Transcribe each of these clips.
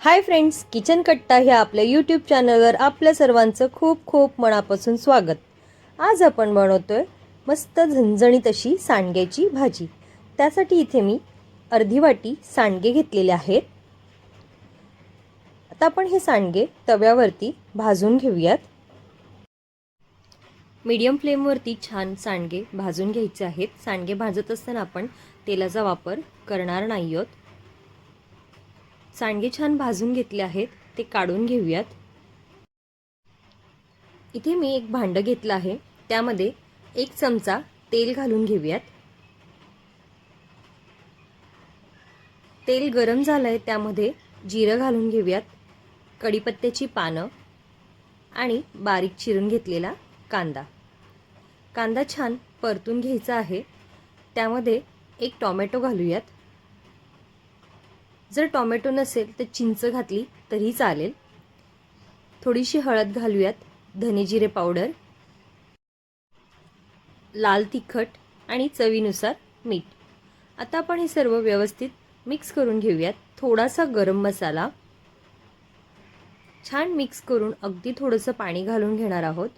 Hi friends, kitchen कट्टा ह्या आपल्या यूट्यूब चॅनलवर आपल्या सर्वांचं खूप खूप मनापासून स्वागत। आज आपण बनवतोय मस्त झणझणीत अशी सांडग्याची भाजी। त्यासाठी इथे मी अर्धी वाटी सांडगे घेतलेले आहेत। आता आपण हे सांडगे तव्यावरती भाजून घेऊयात। मीडियम फ्लेमवरती छान सांडगे भाजून घ्यायचे आहेत। सांडगे भाजत असताना आपण तेलाचा वापर करणार नाही आहोत। सांडगे छान भाजून घेतले आहेत, ते काढून घेऊयात। इथे मी एक भांडं घेतलं आहे, त्यामध्ये 1 चमचा तेल घालून घेऊयात। तेल गरम झालंय, त्यामध्ये जिरं घालून घेऊयात, कढीपत्त्याची पानं आणि बारीक चिरून घेतलेला कांदा। कांदा छान परतून घ्यायचा आहे। त्यामध्ये 1 टोमॅटो घालूयात। जर टोमॅटो नसेल तर चिंच घातली तरी चालेल। थोडीशी हळद घालूयात, धने जिरे पावडर, लाल तिखट आणि चवीनुसार मीठ। आता आपण हे सर्व व्यवस्थित मिक्स करून घेऊयात। थोडासा गरम मसाला छान मिक्स करून अगदी थोडंसं पाणी घालून घेणार आहोत।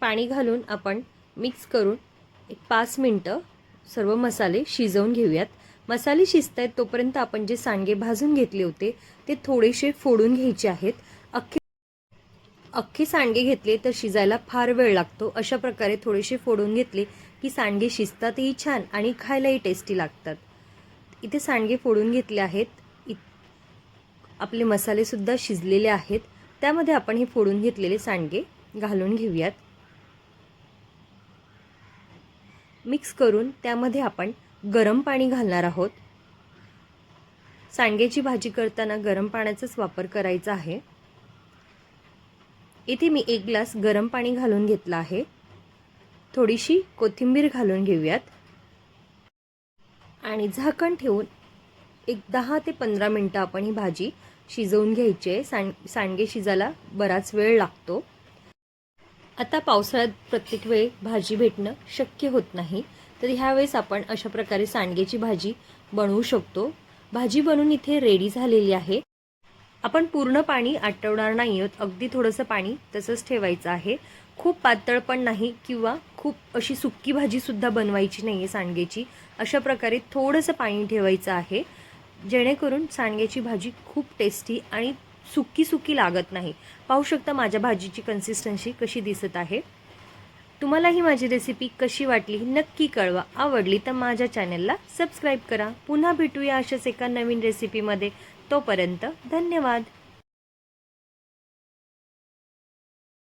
पाणी घालून आपण मिक्स करून 5 मिनिटं सर्व मसाले शिजवून घेऊयात। मसाले शिजतायत तोपर्यंत आपण जे सांडगे भाजून घेतले होते ते थोडेसे फोडून घ्यायचे आहेत। अख्खे सांडगे घेतले तर शिजायला फार वेळ लागतो। अशा प्रकारे थोडेसे फोडून घेतले की सांडगे शिजतातही छान आणि खायलाही टेस्टी लागतात। इथे सांडगे फोडून घेतले आहेत। आपले मसाले सुद्धा शिजलेले आहेत। त्यामध्ये आपण हे फोडून घेतलेले सांडगे घालून घेऊयात। मिक्स करून त्यामध्ये आपण गरम पाणी घालणार आहोत। सांडग्याची भाजी करताना गरम पाण्याचाच वापर करायचा आहे। इथे मी 1 ग्लास गरम पाणी घालून घेतलं आहे। थोडीशी कोथिंबीर घालून घेऊयात आणि झाकण ठेवून 10 ते 15 मिनिटं आपण ही भाजी शिजवून घ्यायची आहे। सांडगे शिजायला बराच वेळ लागतो। आता पावसाळ्यात प्रत्येक वेळी भाजी भेटणं शक्य होत नाही, तर ह्यावेळेस आपण अशा प्रकारे सांडग्याची भाजी बनवू शकतो। भाजी बनवून इथे रेडी झालेली आहे। आपण पूर्ण पाणी आटवणार नाही आहोत, अगदी थोडंसं पाणी तसंच ठेवायचं आहे। खूप पातळ पण नाही किंवा खूप अशी सुक्की भाजी सुद्धा बनवायची नाही आहे सांडग्याची। अशा प्रकारे थोडंसं पाणी ठेवायचं आहे, जेणेकरून सांडग्याची भाजी खूप टेस्टी आणि सुक्की सुक्की लागत नाही। पाहू शकता माझ्या भाजीची कन्सिस्टन्सी कशी दिसत आहे। तुम्हाला ही माझी रेसिपी कशी वाटली नक्की कळवा। आवडली तर माझ्या चॅनलला सबस्क्राइब करा। पुन्हा भेटूया अशाच एका नवीन रेसिपीमध्ये। तोपर्यंत धन्यवाद।